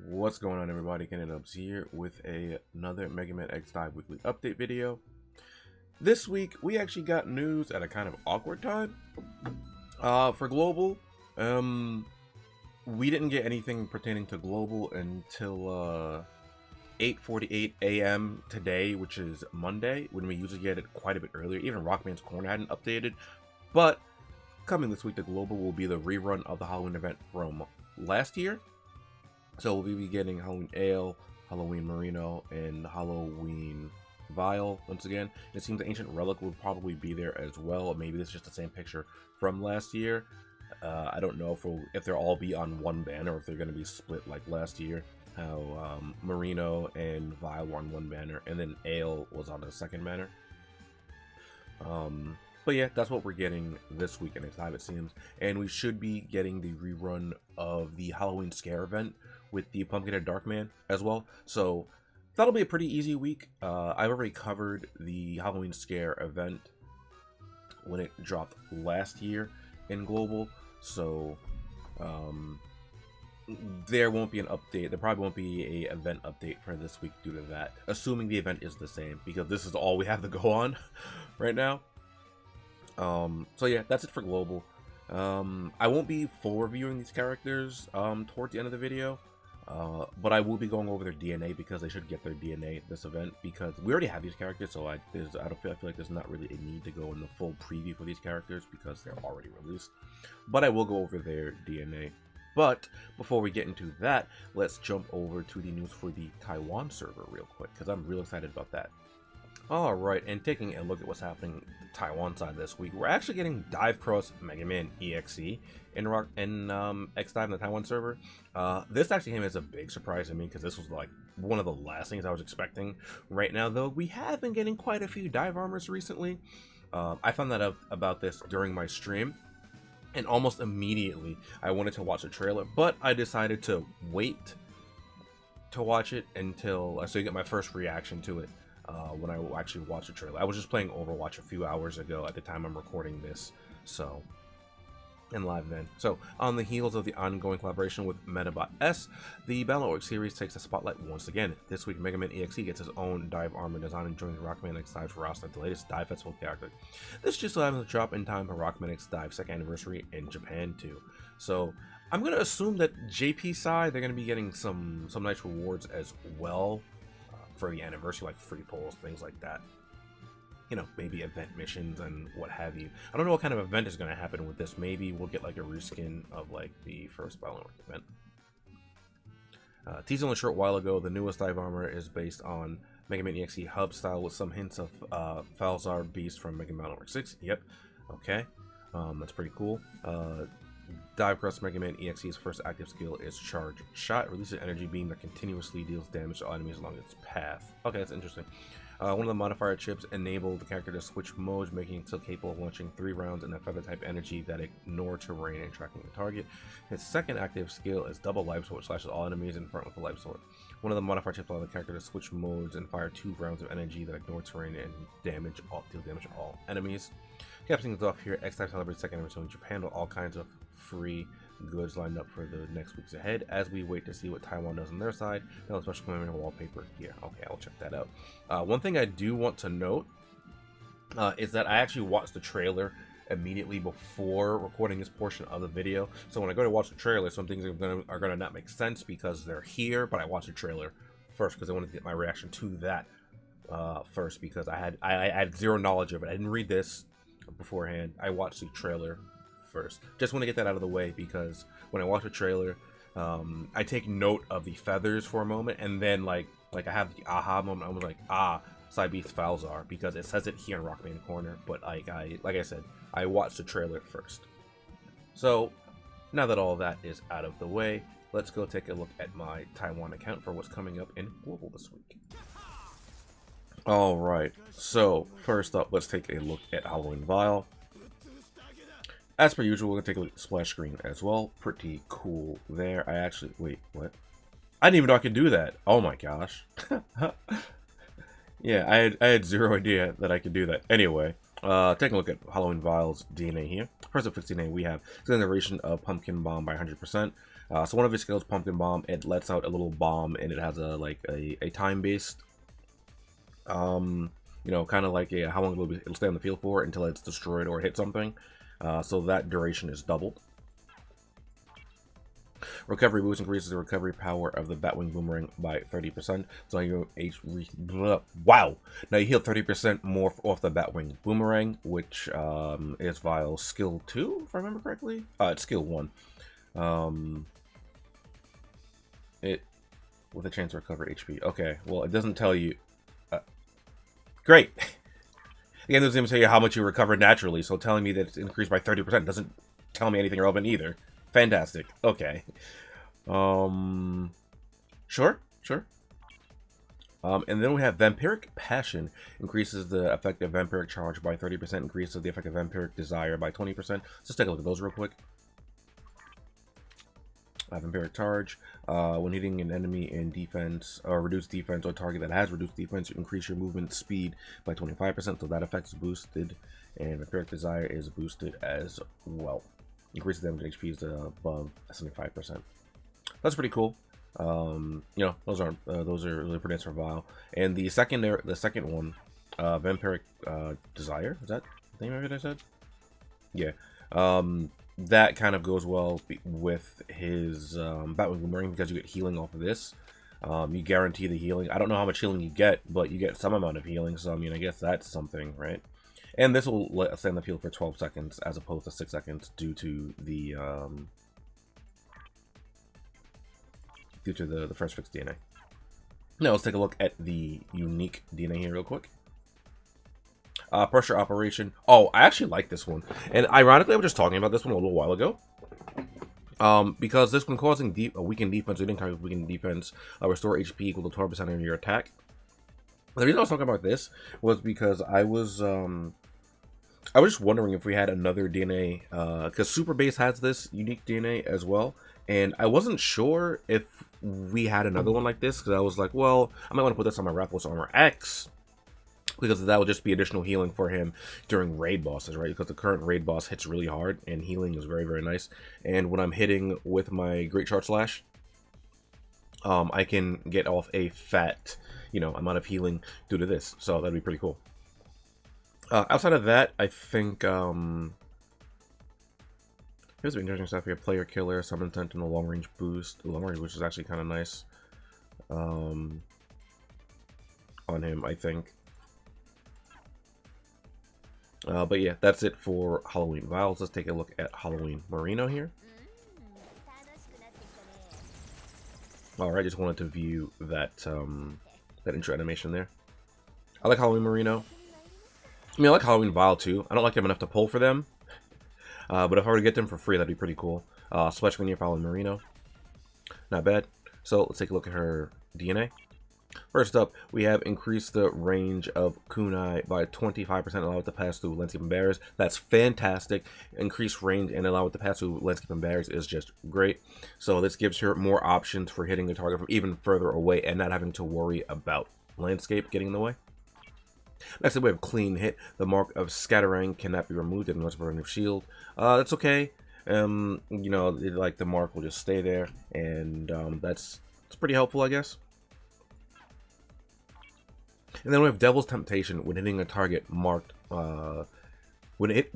What's going on, everybody? TheKennyDubz here with another Megaman X Dive weekly update video. This week we actually got news at a kind of awkward time. For global, we didn't get anything pertaining to global until 8:48 a.m. today, which is Monday, when we usually get it quite a bit earlier. Even Rockman's Corner hadn't updated, but coming this week, the global will be the rerun of the Halloween event from last year. So we'll be getting Halloween Ale, Halloween Merino, and Halloween Vial once again. It seems the Ancient Relic will probably be there as well. Maybe this is just the same picture from last year. I don't know if they'll all be on one banner or if they're going to be split like last year. How Merino and Vial were on one banner, and then Ale was on the second banner. But yeah, that's what we're getting this week in X Dive, it seems. And we should be getting the rerun of the Halloween Scare event with the Pumpkinhead Darkman as well. So that'll be a pretty easy week. I've already covered the Halloween Scare event when it dropped last year in Global. So there won't be an update. There probably won't be a event update for this week due to that. Assuming the event is the same, because this is all we have to go on right now. So yeah, that's it for global. I won't be full reviewing these characters towards the end of the video, but I will be going over their DNA because they should get their DNA this event, because we already have these characters. So I feel like there's not really a need to go in the full preview for these characters because they're already released. But I will go over their DNA. But before we get into that, let's jump over to the news for the Taiwan server real quick, because I'm real excited about that. Alright, and taking a look at what's happening on the Taiwan side this week, we're actually getting Dive Cross Megaman EXE in X Dive in the Taiwan server. This actually came as a big surprise to me, because this was like one of the last things I was expecting. Right now, though, we have been getting quite a few dive armors recently. I found that out about this during my stream, and almost immediately I wanted to watch the trailer, but I decided to wait to watch it until so you get my first reaction to it. When I actually watch the trailer. I was just playing Overwatch a few hours ago at the time I'm recording this, so, and live then. So, on the heels of the ongoing collaboration with Metabot S, the Battle.org series takes the spotlight once again. This week, Megaman EXE gets his own dive armor design and joins Rockman X Dive's roster of the latest Dive Festival character. This just so happens to drop in time for Rockman X Dive's second anniversary in Japan too. So, I'm going to assume that JP side, they're going to be getting some nice rewards as well. For the anniversary, like free polls, things like that. You know, maybe event missions and what have you. I don't know what kind of event is going to happen with this. Maybe we'll get like a reskin of like the first Battle.org event. Teased only a short while ago, the newest dive armor is based on Megaman EXE hub style with some hints of Falzar Beast from Megaman Battle.org 6. Yep. Okay. That's pretty cool. Dive Cross Megaman EXE's first active skill is Charge Shot. It releases an energy beam that continuously deals damage to enemies along its path. Okay, that's interesting. One of the modifier chips enabled the character to switch modes, making it so capable of launching 3 rounds in a feather type energy that ignore terrain and tracking the target. His second active skill is Double Life Sword, which slashes all enemies in front with a life sword. One of the modifier chips allows the character to switch modes and fire 2 rounds of energy that ignore terrain and deal damage to all enemies. Capping things off here, X Dive celebrates second anniversary in Japan with all kinds of free goods lined up for the next weeks ahead as we wait to see what Taiwan does on their side. Now, a special commemorative wallpaper here. Okay, I'll check that out. One thing I do want to note is that I actually watched the trailer immediately before recording this portion of the video. So when I go to watch the trailer, some things are gonna not make sense because they're here, but I watched the trailer first because I wanted to get my reaction to that first, because I had zero knowledge of it. I didn't read this beforehand. I watched the trailer first. Just want to get that out of the way, because when I watch a trailer, I take note of the feathers for a moment, and then like I have the aha moment. I was like, Cybeath Falzar, because it says it here in Rockman Corner, but like I said, I watched the trailer first. So now that all that is out of the way, let's go take a look at my Taiwan account for what's coming up in Global this week. Alright, so first up, let's take a look at Halloween Vial. As per usual, we're going to take a look at the splash screen as well. Pretty cool there. I actually... Wait, what? I didn't even know I could do that. Oh my gosh. Yeah, I had zero idea that I could do that. Anyway, taking a look at Halloween Vial's DNA here. First up, 15A, we have generation of Pumpkin Bomb by 100%. So one of his skills, Pumpkin Bomb, it lets out a little bomb, and it has a time-based, you know, kind of like a how long it'll stay on the field for until it's destroyed or hit something. So that duration is doubled. Recovery boost increases the recovery power of the Batwing Boomerang by 30%. So you wow! Now you heal 30% more off the Batwing Boomerang, which is via skill 2, if I remember correctly. It's skill 1. It with a chance to recover HP. Okay, well it doesn't tell you. Great. Again, it doesn't even tell you how much you recover naturally. So telling me that it's increased by 30% doesn't tell me anything relevant either. Fantastic. Okay. Sure. And then we have Vampiric Passion. Increases the effective Vampiric Charge by 30%. Increases the effective Vampiric Desire by 20%. Let's take a look at those real quick. Vampiric Charge. When hitting an enemy in defense, or reduced defense, or target that has reduced defense, you increase your movement speed by 25%. So that effect is boosted. And Vampiric Desire is boosted as well. Increases damage HP is above 75%. That's pretty cool. You know, those are really pretty nice for Vile. And the second one, Vampiric Desire, is that the name of it I said? Yeah. That kind of goes well with his Batwing Boomerang because you get healing off of this. You guarantee the healing. I don't know how much healing you get, but you get some amount of healing. So I mean, I guess that's something, right? And this will let us stay in the field for 12 seconds as opposed to 6 seconds due to the first fixed DNA. Now let's take a look at the unique DNA here real quick. Pressure Operation. Oh, I actually like this one. And ironically, I was just talking about this one a little while ago. Because this one causing a weakened defense, leading target weakened defense, restore HP equal to 12% of your attack. The reason I was talking about this was because I was just wondering if we had another DNA, because Super Base has this unique DNA as well, and I wasn't sure if we had another one like this, because I was like, well, I might want to put this on my Rathalos Armor X, because that will just be additional healing for him during raid bosses, right? Because the current raid boss hits really hard, and healing is very, very nice. And when I'm hitting with my Great Short Slash, I can get off a fat, you know, amount of healing due to this. So that'd be pretty cool. Outside of that, I think here's some interesting stuff here. Player Killer, Summon Sentinel, Long Range Boost. The Long Range Boost is actually kind of nice on him, I think. But yeah, that's it for Halloween Vials. Let's take a look at Halloween Merino here. Alright, just wanted to view that that intro animation there. I like Halloween Merino. I mean, I like Halloween Vile too. I don't like them enough to pull for them. But if I were to get them for free, that'd be pretty cool. Especially when you're Halloween Merino. Not bad. So let's take a look at her DNA. First up, we have increased the range of kunai by 25%, allow it to pass through landscape and barriers. That's fantastic. Increased range and allow it to pass through landscape and barriers is just great. So this gives her more options for hitting the target from even further away and not having to worry about landscape getting in the way. Next up, we have Clean Hit. The mark of Scattering cannot be removed unless burning your shield. That's okay. You know, like the mark will just stay there, and that's pretty helpful, I guess. And then we have Devil's Temptation. When hitting a target marked, when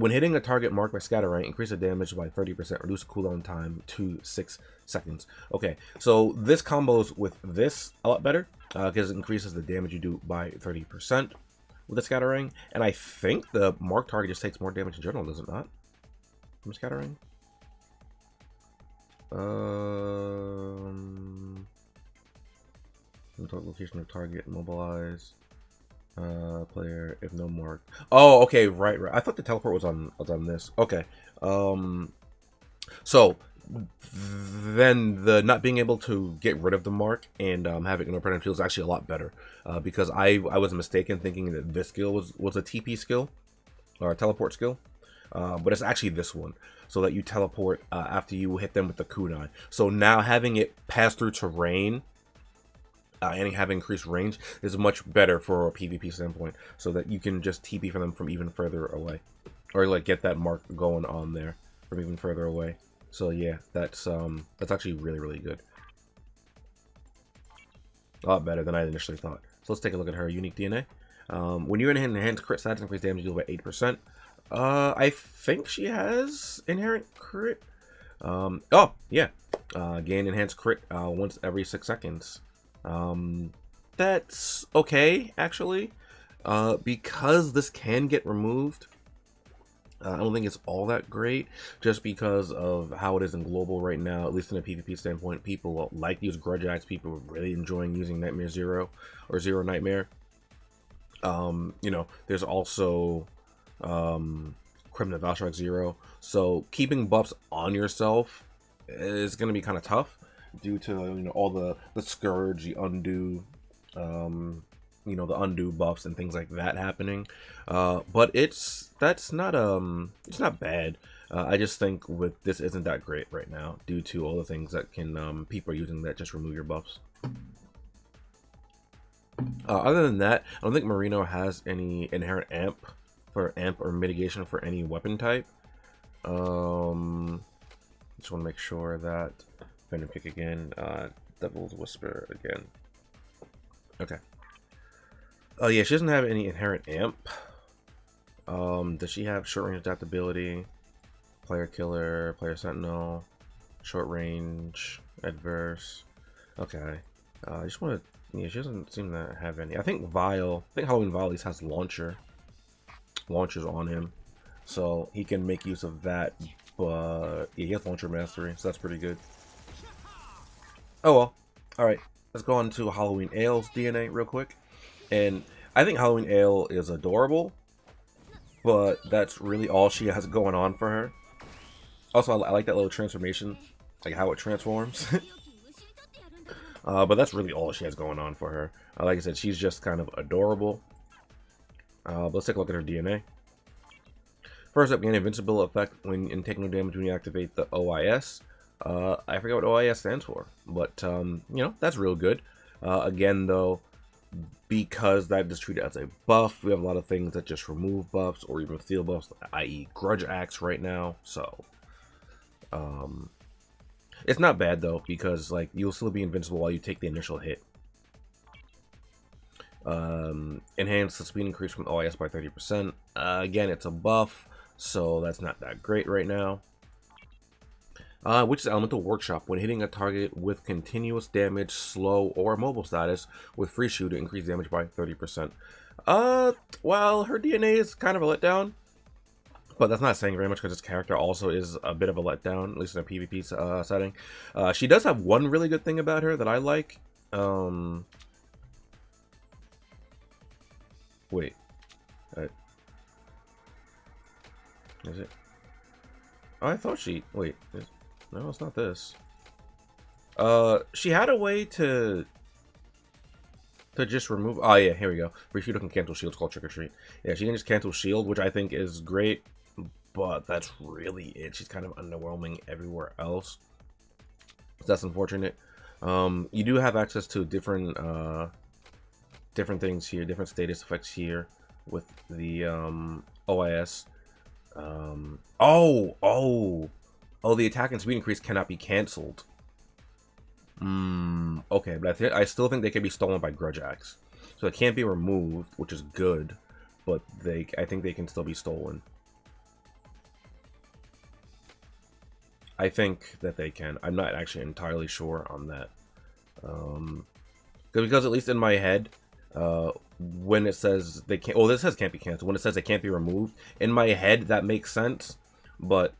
hitting a target marked by Scattering, increase the damage by 30%, reduce cooldown time to 6 seconds. Okay, so this combos with this a lot better because it increases the damage you do by 30% with the Scattering. And I think the marked target just takes more damage in general, does it not? From Scattering. Location of target, mobilize. Player if no mark. Oh, okay, right. I thought the teleport was on this. Okay. So then the not being able to get rid of the mark and having no predator field is actually a lot better. Because I was mistaken thinking that this skill was a TP skill or a teleport skill. But it's actually this one, so that you teleport after you hit them with the kunai. So now having it pass through terrain and have increased range is much better for a PvP standpoint, so that you can just TP for them from even further away, or like get that mark going on there from even further away. So yeah, that's actually really, really good. A lot better than I initially thought. So let's take a look at her unique DNA. When you're in enhanced crit stats, increase damage deal by 8%. I think she has inherent crit. Oh yeah, gain enhanced crit once every 6 seconds. That's okay actually, because this can get removed. I don't think it's all that great, just because of how it is in global right now. At least in a PvP standpoint, people like to use Grudge Axe. People are really enjoying using Nightmare Zero or Zero Nightmare. You know, there's also Crimson Valstrak Zero. So keeping buffs on yourself is going to be kind of tough due to, you know, all the Scourge, the Undo, you know, the undo buffs and things like that happening. But it's not bad. I just think with this isn't that great right now due to all the things that can people are using that just remove your buffs. Other than that, I don't think Marino has any inherent amp or mitigation for any weapon type. Just want to make sure that Venom Kick again, Devil's Whisper again. Okay. Oh yeah, she doesn't have any inherent amp. Does she have short range adaptability, player killer, player sentinel, short range, adverse? Okay. I just want to. Yeah, she doesn't seem to have any. I think Halloween Vile at least has launchers on him, so he can make use of that. But yeah, he has launcher mastery, so that's pretty good. Oh well. All right, let's go on to Halloween Ale's DNA real quick. And I think Halloween Ale is adorable, but that's really all she has going on for her. Also, I like that little transformation, like how it transforms. But that's really all she has going on for her. Like I said, she's just kind of adorable. But let's take a look at her DNA. First up, gain invincible effect and take no damage when you activate the OIS. I forget what OIS stands for, but you know, that's real good. Again, though, because that is treated as a buff, we have a lot of things that just remove buffs or even steal buffs, i.e. Grudge Axe right now. So it's not bad though, because like you'll still be invincible while you take the initial hit. Enhance the speed increase from OIS by 30%. Again, it's a buff, so that's not that great right now. Which is Elemental Workshop. When hitting a target with continuous damage, slow, or mobile status with free shoot, increase damage by 30%. Well, her DNA is kind of a letdown, but that's not saying very much because this character also is a bit of a letdown, at least in a PvP setting. She does have one really good thing about her that I like. Wait. Is it? Oh, I thought she... Wait. No, it's not this. She had a way to just remove... Oh, yeah, here we go. Rishido can cancel shields called Trick or Treat. Yeah, she can just cancel shield, which I think is great, but that's really it. She's kind of underwhelming everywhere else. So that's unfortunate. You do have access to different things here, different status effects here with the OIS. Oh, the attack and speed increase cannot be cancelled. Okay, but I still think they can be stolen by Grudge Axe. So it can't be removed, which is good, but I think they can still be stolen. I think that they can. I'm not actually entirely sure on that. Because at least in my head, when it says they can't... Oh, this says can't be canceled. When it says it can't be removed, in my head, that makes sense, but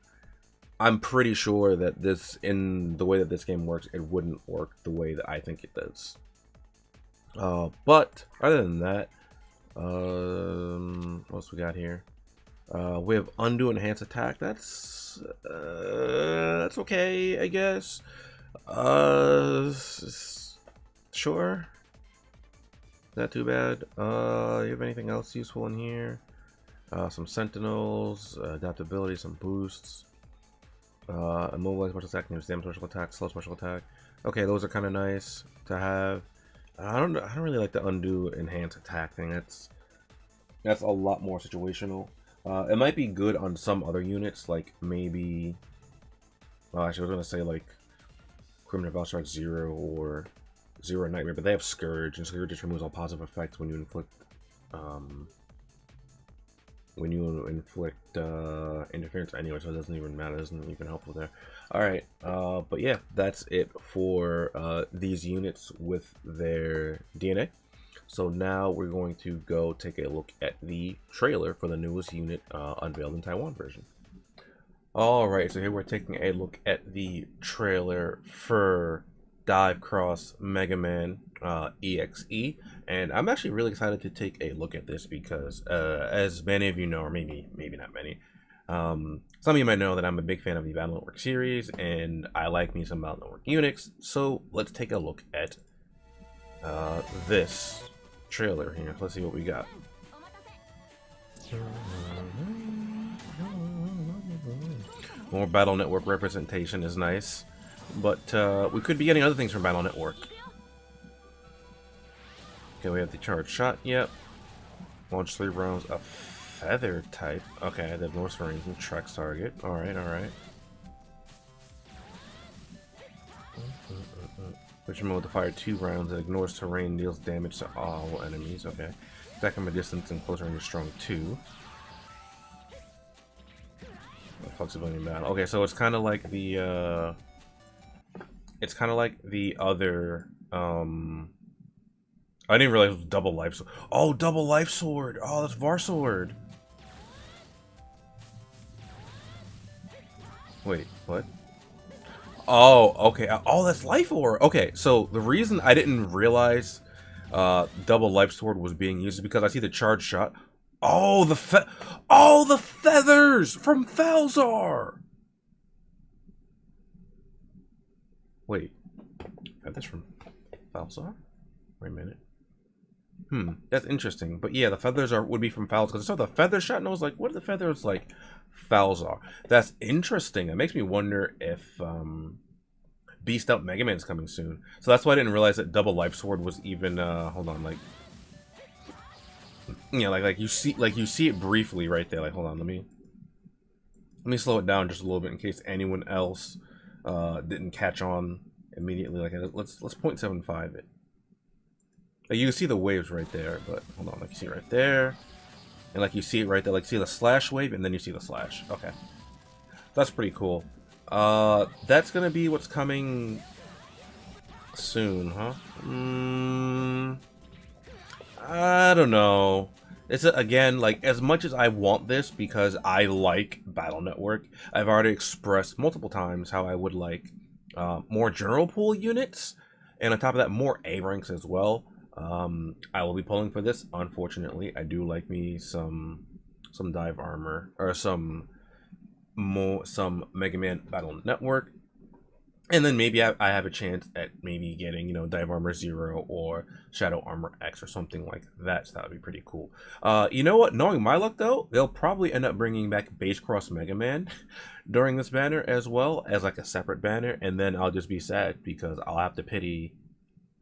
I'm pretty sure that this, in the way that this game works, it wouldn't work the way that I think it does. But other than that, what else we got here? We have undo enhance attack. That's okay, I guess. Sure. Not too bad. You have anything else useful in here? Some sentinels, adaptability, some boosts. Immobilize special attack, damage special attack, slow special attack. Okay, those are kind of nice to have. I don't really like the undo enhance attack thing. That's a lot more situational. It might be good on some other units, like maybe Well, actually, I was gonna say like Criminal Valshard 0 or Zero Nightmare, but they have Scourge, and Scourge just removes all positive effects when you inflict interference anyway, so it doesn't even matter. It doesn't even helpful there. All right, but yeah, that's it for these units with their DNA. So now we're going to go take a look at the trailer for the newest unit unveiled in Taiwan version. Alright, so here we're taking a look at the trailer for Dive Cross Megaman EXE, and I'm actually really excited to take a look at this because as many of you know, or maybe not many, some of you might know that I'm a big fan of the Battle Network series, and I like me some Battle Network units, so let's take a look at this trailer here. Let's see what we got. More Battle Network representation is nice, but we could be getting other things from Battle Network. Okay, we have the charge shot. Yep. Launch 3 rounds of feather type. Okay, they have North range and tracks target. Alright, alright. Which mode to fire 2 rounds that ignores terrain, deals damage to all enemies. Okay. Attack from a distance and close range is strong 2. Flexibility in battle. Okay, so it's kind of like the other I didn't realize it was double life sword. Oh, double life sword. Oh, that's Var sword. Wait, what? Oh, okay. Oh, that's life ore. Okay, so the reason I didn't realize double life sword was being used is because I see the charge shot. Oh, the feathers from Falzar. Wait, feathers from Falzar? Wait a minute. That's interesting. But yeah, the feathers would be from Falzar because I saw the feather shot and I was like, what are the feathers like? Falzar. That's interesting. It makes me wonder if Beast Out Megaman's coming soon. So that's why I didn't realize that double life sword was even hold on, like. Yeah, like you see it briefly right there. Like, hold on, let me slow it down just a little bit in case anyone else didn't catch on immediately. Like, let's 0.75 it. Like, you can see the waves right there, but hold on, like you see it right there, and like you see it right there. Like, see the slash wave, and then you see the slash. Okay, that's pretty cool. That's gonna be what's coming soon, huh? I don't know. It's again, like, as much as I want this because I like Battle Network, I've already expressed multiple times how I would like more general pool units, and on top of that, more A ranks as well. I will be pulling for this. Unfortunately, I do like me some dive armor or some Mega Man Battle Network. And then maybe I have a chance at maybe getting, you know, Dive Armor 0 or Shadow Armor X or something like that. So that would be pretty cool. You know what? Knowing my luck, though, they'll probably end up bringing back Base Cross Mega Man during this banner as well as like a separate banner. And then I'll just be sad because I'll have to pity.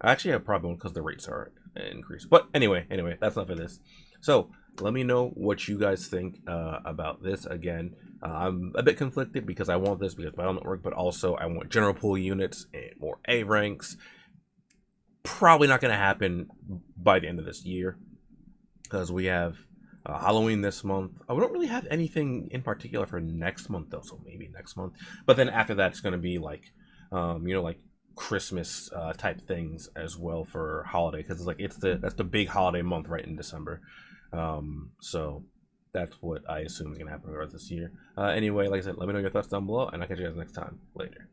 I actually have a problem because the rates are increased. But anyway, that's not for this. So let me know what you guys think about this. Again, I'm a bit conflicted because I want this because Battle Network, but also I want general pool units and more A ranks. Probably not going to happen by the end of this year because we have Halloween this month. We don't really have anything in particular for next month though, so maybe next month. But then after that, it's going to be like, you know, like Christmas type things as well for holiday because it's like that's the big holiday month right in December. So that's what I assume is gonna happen for us this year. Anyway, like I said, let me know your thoughts down below, and I'll catch you guys next time. Later.